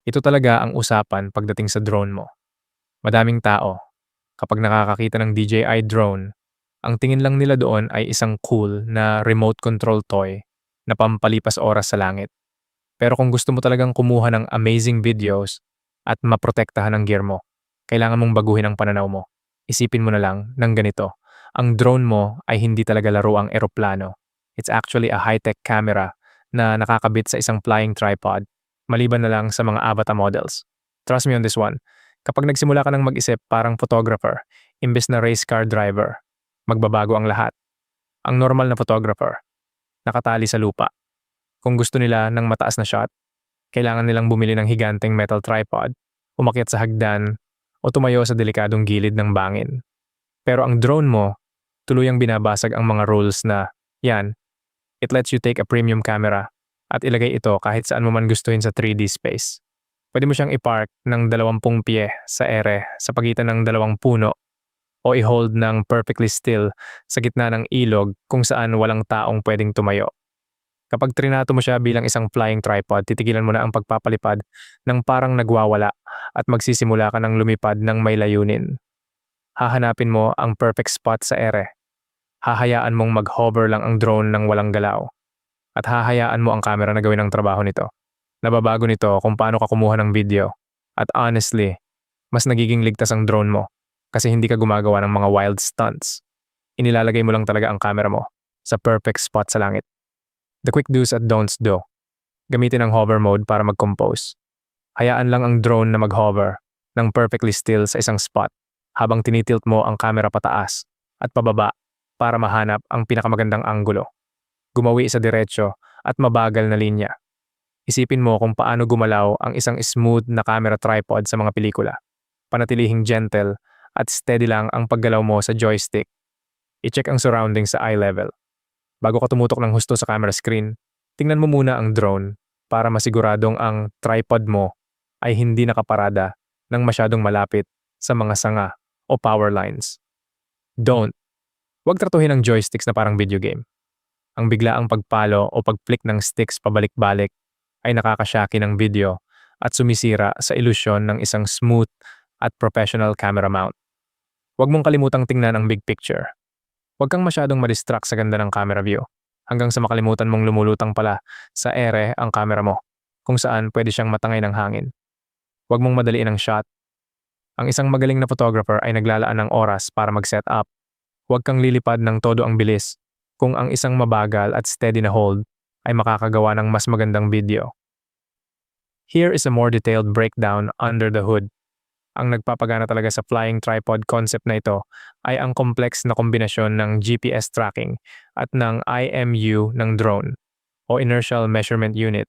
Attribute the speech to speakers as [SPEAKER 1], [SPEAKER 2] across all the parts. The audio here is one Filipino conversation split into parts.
[SPEAKER 1] Ito talaga ang usapan pagdating sa drone mo. Madaming tao, kapag nakakakita ng DJI drone, ang tingin lang nila doon ay isang cool na remote control toy na pampalipas oras sa langit. Pero kung gusto mo talagang kumuha ng amazing videos at maprotektahan ang gear mo, kailangan mong baguhin ang pananaw mo. Isipin mo na lang ng ganito, ang drone mo ay hindi talaga laro ang eroplano. It's actually a high-tech camera na nakakabit sa isang flying tripod, maliban na lang sa mga avatar models. Trust me on this one. Kapag nagsimula ka ng mag-isip parang photographer, imbes na race car driver, magbabago ang lahat. Ang normal na photographer, nakatali sa lupa. Kung gusto nila ng mataas na shot, kailangan nilang bumili ng higanteng metal tripod, umakyat sa hagdan, o tumayo sa delikadong gilid ng bangin. Pero ang drone mo, tuluyang binabasag ang mga rules na, yan, it lets you take a premium camera at ilagay ito kahit saan mo man gustuhin sa 3D space. Pwede mo siyang ipark ng 20 pie sa ere sa pagitan ng dalawang puno o i-hold ng perfectly still sa gitna ng ilog kung saan walang taong pwedeng tumayo. Kapag trinato mo siya bilang isang flying tripod, titigilan mo na ang pagpapalipad ng parang nagwawala at magsisimula ka ng lumipad ng may layunin. Hahanapin mo ang perfect spot sa ere. Hahayaan mong mag-hover lang ang drone ng walang galaw. At hahayaan mo ang camera na gawin ang trabaho nito. Nababago nito kung paano ka kumuha ng video. At honestly, mas nagiging ligtas ang drone mo kasi hindi ka gumagawa ng mga wild stunts. Inilalagay mo lang talaga ang camera mo sa perfect spot sa langit. The quick do's at don'ts do. Gamitin ang hover mode para mag-compose. Hayaan lang ang drone na mag-hover ng perfectly still sa isang spot habang tinitilt mo ang camera pataas at pababa para mahanap ang pinakamagandang anggulo. Gumawi sa diretsyo at mabagal na linya. Isipin mo kung paano gumalaw ang isang smooth na camera tripod sa mga pelikula. Panatilihing gentle at steady lang ang paggalaw mo sa joystick. I-check ang surroundings sa eye level. Bago ka tumutok ng husto sa camera screen, tingnan mo muna ang drone para masiguradong ang tripod mo ay hindi nakaparada ng masyadong malapit sa mga sanga o power lines. Don't. Huwag tratuhin ang joysticks na parang video game. Ang biglaang pagpalo o pag-flick ng sticks pabalik-balik ay nakakasyaki ng video at sumisira sa ilusyon ng isang smooth at professional camera mount. Huwag mong kalimutang tingnan ang big picture. Huwag kang masyadong ma-distract sa ganda ng camera view hanggang sa makalimutan mong lumulutang pala sa ere ang camera mo kung saan pwede siyang matangay ng hangin. Huwag mong madaliin ang shot. Ang isang magaling na photographer ay naglalaan ng oras para mag-set up. Huwag kang lilipad ng todo ang bilis kung ang isang mabagal at steady na hold ay makakagawa ng mas magandang video. Here is a more detailed breakdown under the hood. Ang nagpapagana talaga sa flying tripod concept na ito ay ang complex na kombinasyon ng GPS tracking at ng IMU ng drone o Inertial Measurement Unit.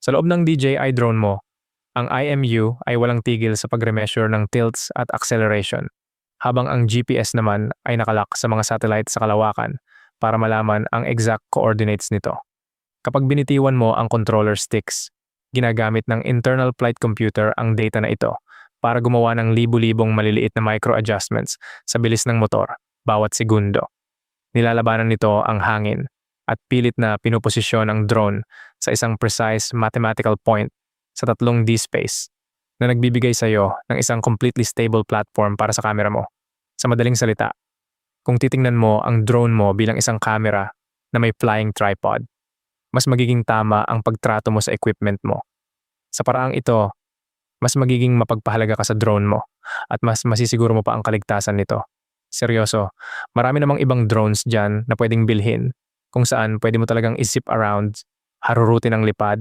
[SPEAKER 1] Sa loob ng DJI drone mo, ang IMU ay walang tigil sa pagre-measure ng tilts at acceleration, habang ang GPS naman ay nakalock sa mga satellite sa kalawakan para malaman ang exact coordinates nito. Kapag binitiwan mo ang controller sticks, ginagamit ng internal flight computer ang data na ito para gumawa ng libu-libong maliliit na micro-adjustments sa bilis ng motor bawat segundo. Nilalabanan nito ang hangin at pilit na pinuposisyon ang drone sa isang precise mathematical point sa 3D space na nagbibigay sa iyo ng isang completely stable platform para sa camera mo. Sa madaling salita, kung titingnan mo ang drone mo bilang isang camera na may flying tripod, mas magiging tama ang pagtrato mo sa equipment mo. Sa paraang ito, mas magiging mapagpahalaga ka sa drone mo at mas masisiguro mo pa ang kaligtasan nito. Seryoso, marami namang ibang drones dyan na pwedeng bilhin kung saan pwede mo talagang isip around, harurutin ang lipad,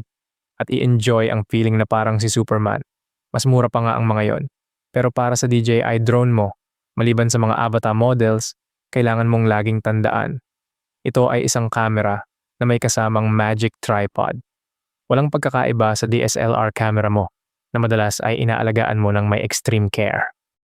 [SPEAKER 1] at i-enjoy ang feeling na parang si Superman. Mas mura pa nga ang mga yon. Pero para sa DJI drone mo, maliban sa mga avatar models, kailangan mong laging tandaan. Ito ay isang camera na may kasamang magic tripod. Walang pagkakaiba sa DSLR camera mo na madalas ay inaalagaan mo ng may extreme care.